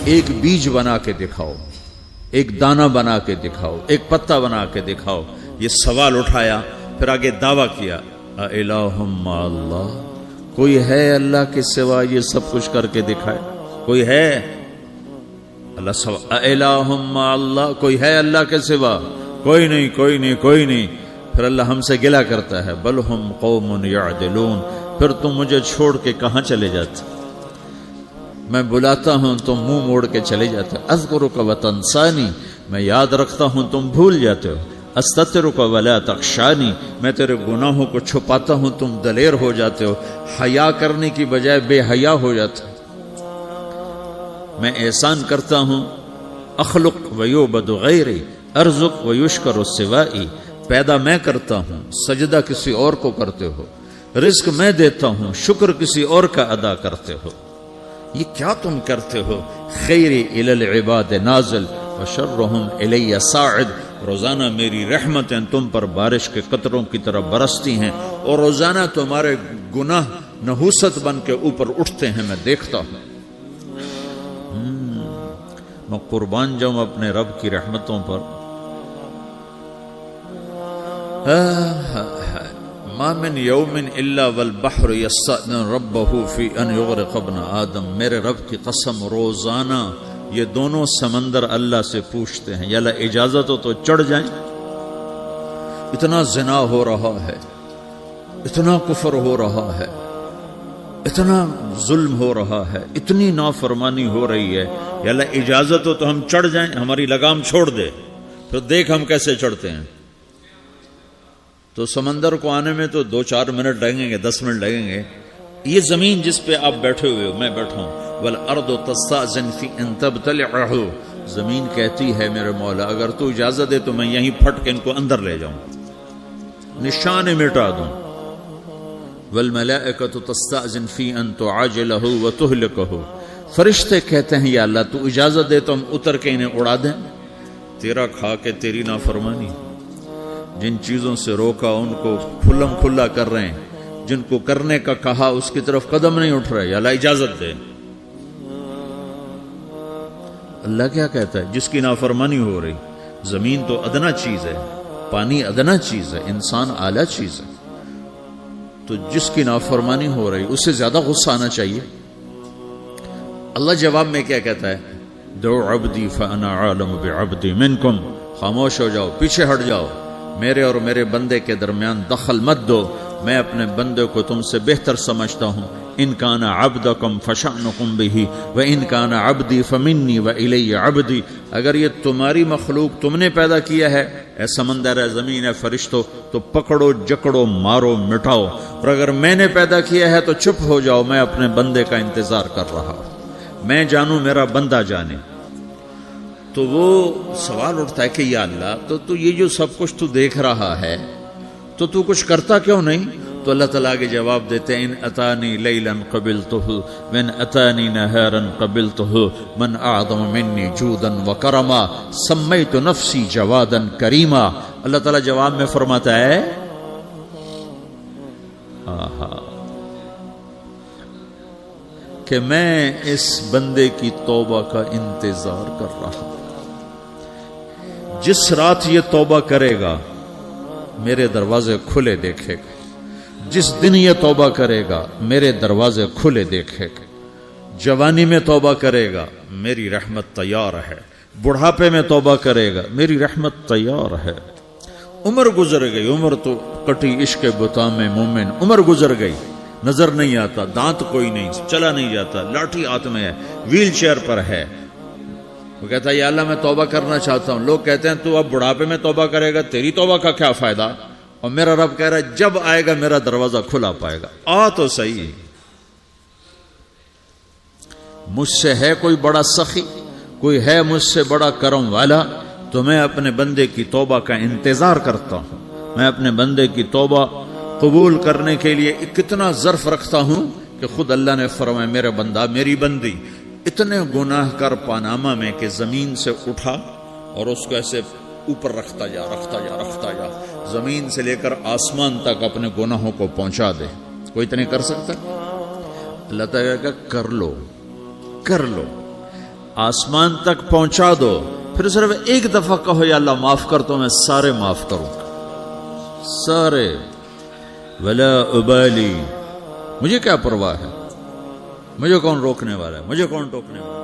ایک بیج بنا کے دکھاؤ، ایک دانہ بنا کے دکھاؤ، ایک پتا بنا کے دکھاؤ۔ یہ سوال اٹھایا، پھر آگے دعویٰ کیا اِلٰہٌ مع اللہ، کوئی ہے اللہ کے سوا یہ سب کچھ کر کے دکھائے؟ کوئی ہے؟ اللہ سوا اِلٰہٌ مع اللہ، کوئی ہے اللہ کے سوا؟ کوئی نہیں، کوئی نہیں، کوئی نہیں۔ پھر اللہ ہم سے گلہ کرتا ہے بل ہم قوم یعدلون، پھر تم مجھے چھوڑ کے کہاں چلے جاتے؟ میں بلاتا ہوں تم منہ موڑ کے چلے جاتے ہو۔ اذکرک وتنسانی، میں یاد رکھتا ہوں تم بھول جاتے ہو۔ استترک ولا تخشانی، میں تیرے گناہوں کو چھپاتا ہوں تم دلیر ہو جاتے ہو، حیا کرنے کی بجائے بے حیا ہو جاتے ہو۔ میں احسان کرتا ہوں، اخلق ویعبد غیری، ارزق ویشکر سوائی، پیدا میں کرتا ہوں، سجدہ کسی اور کو کرتے ہو، رزق میں دیتا ہوں، شکر کسی اور کا ادا کرتے ہو۔ یہ کیا تم کرتے ہو؟ خیری الی العباد نازل وشرہم الی صاعد، روزانہ میری رحمتیں تم پر بارش کے قطروں کی طرح برستی ہیں، اور روزانہ تمہارے گناہ نحوست بن کے اوپر اٹھتے ہیں، میں دیکھتا ہوں۔ میں قربان جاؤں اپنے رب کی رحمتوں پر۔ ما من یوم الا والبحر یستأذن ربہ فی ان یغرق ابن آدم، میرے رب کی قسم روزانہ یہ دونوں سمندر اللہ سے پوچھتے ہیں یا اللہ اجازت ہو تو چڑھ جائیں۔ اتنا زنا ہو رہا ہے، اتنا کفر ہو رہا ہے، اتنا ظلم ہو رہا ہے، اتنی نافرمانی ہو رہی ہے، یا اللہ اجازت ہو تو ہم چڑھ جائیں، ہماری لگام چھوڑ دے، پھر دیکھ ہم کیسے چڑھتے ہیں۔ تو سمندر کو آنے میں تو 2-4 منٹ لگیں گے، 10 منٹ لگیں گے۔ یہ زمین جس پہ آپ بیٹھے ہوئے ہو، میں بیٹھا ہوں، والارض تستأذن فی ان تبتلعہ، زمین کہتی ہے میرے مولا اگر تو اجازت دے تو میں یہیں پھٹ کے ان کو اندر لے جاؤں، نشان مٹا دوں۔ والملائکۃ تستأذن فی ان تعاجلہ وتہلکہ، فرشتے کہتے ہیں یا اللہ تو اجازت دے تو ہم اتر کے انہیں اڑا دیں، تیرا کھا کے تیری نافرمانی۔ جن چیزوں سے روکا ان کو کھلم کھلا کر رہے ہیں، جن کو کرنے کا کہا اس کی طرف قدم نہیں اٹھ رہے، یا اللہ اجازت دے۔ اللہ کیا کہتا ہے؟ جس کی نافرمانی ہو رہی، زمین تو ادنا چیز ہے، پانی ادنا چیز ہے، انسان اعلیٰ چیز ہے، تو جس کی نافرمانی ہو رہی اس سے زیادہ غصہ آنا چاہیے۔ اللہ جواب میں کیا کہتا ہے؟ دعو عبدی فانا عالم بعبدی منکم، خاموش ہو جاؤ، پیچھے ہٹ جاؤ، میرے اور میرے بندے کے درمیان دخل مت دو، میں اپنے بندے کو تم سے بہتر سمجھتا ہوں۔ ان کان عبدکم فشأنکم بہ وان کان عبدی فمنی والی عبدی، اگر یہ تمہاری مخلوق تم نے پیدا کیا ہے، اے سمندر ہے، زمین ہے، فرشتوں، تو پکڑو جکڑو مارو مٹاؤ، اور اگر میں نے پیدا کیا ہے تو چپ ہو جاؤ، میں اپنے بندے کا انتظار کر رہا ہوں، میں جانوں میرا بندہ جانے۔ تو وہ سوال اٹھتا ہے کہ یا اللہ تو یہ جو سب کچھ تو دیکھ رہا ہے تو کچھ کرتا کیوں نہیں؟ تو اللہ تعالیٰ کے جواب دیتے ہیں ان اتانی لیلا قبلتہ من اتانی نہارا قبلتہ من اعظم منی جودا وکرما سمیت نفسی جوادا کریما۔ اللہ تعالیٰ جواب میں فرماتا ہے کہ میں اس بندے کی توبہ کا انتظار کر رہا ہوں، جس رات یہ توبہ کرے گا میرے دروازے کھلے دیکھے گا، جس دن یہ توبہ کرے گا میرے دروازے کھلے دیکھے گا، جوانی میں توبہ کرے گا میری رحمت تیار ہے، بڑھاپے میں توبہ کرے گا میری رحمت تیار ہے۔ عمر گزر گئی، عمر تو کٹی عشق بتا میں مومن، عمر گزر گئی، نظر نہیں آتا، دانت کوئی نہیں، چلا نہیں جاتا، لاٹھی ہاتھ میں ہے، ویل چیئر پر ہے۔ وہ کہتا ہے یا اللہ میں توبہ کرنا چاہتا ہوں۔ لوگ کہتے ہیں تو اب بڑھاپے میں توبہ کرے گا، تیری توبہ کا کیا فائدہ؟ اور میرا رب کہہ رہا ہے جب آئے گا میرا دروازہ کھلا پائے گا، آ تو صحیح۔ مجھ سے ہے کوئی بڑا سخی، کوئی ہے مجھ سے بڑا کرم والا، تو میں اپنے بندے کی توبہ کا انتظار کرتا ہوں، میں اپنے بندے کی توبہ قبول کرنے کے لیے کتنا ظرف رکھتا ہوں کہ خود اللہ نے فرمایا میرے بندہ میری بندی اتنے گناہ کر پاناما میں کہ زمین سے اٹھا اور اس کو ایسے اوپر رکھتا جا، زمین سے لے کر آسمان تک اپنے گناہوں کو پہنچا دے۔ کوئی اتنے کر سکتا؟ اللہ تعالیٰ کا کر لو، آسمان تک پہنچا دو، پھر صرف ایک دفعہ کہو یا اللہ معاف کر تو میں سارے معاف کروں گا، سارے، ولا ابالی، مجھے کیا پرواہ ہے، مجھے کون روکنے والا ہے، مجھے کون ٹوکنے والا ہے۔